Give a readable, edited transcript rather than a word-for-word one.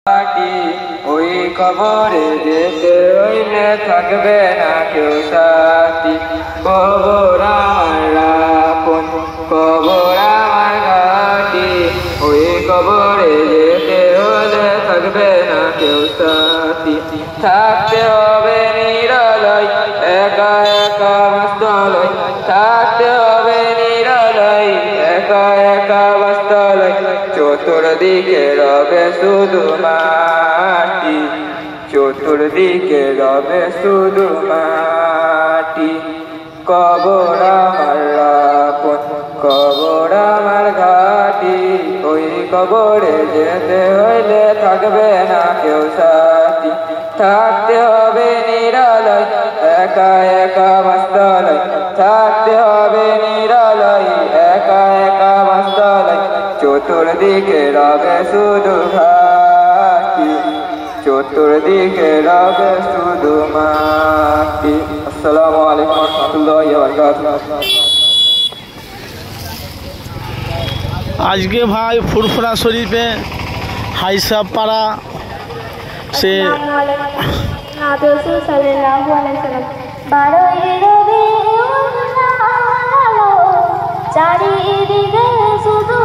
ওই কবরে যেতে হইলে থাকবে না কেউ সাথী। কবর আমার আপন, কবর আমার ঘাটি, ওই কবরে যেতে হলে থাকবে না কেউ সাথী। থাকতে হবে নিরালয়, একা একা মস্তলয়, থাকতে হবে নিরালয়, একা একা মস্তলয়। চতুর্দিকে রবে শুধু মাটি, চতুর্দিকে রবে শুধু মাটি। কবর আমার আপন, কবর আমার ঘাটি, ওই কবরে যেতে হইলে থাকবে না কেউ সাথী। থাকতে হবে নিরালয়, একা একা মস্তলয়, থাকতে হবে নিরালয়, একা একা মস্তলয়। চতুর্দিকে রবে শুধু ঘাটি, চতুর্দিকে রবে শুধু মাটি। আসসালামু আলাইকুম ওয়া রাহমাতুল্লাহি ওয়া বারাকাতুহু। আজকে ভাই ফুরফুরা শরীফে হাইসাব পাড়া সে চারিদিকে শুধু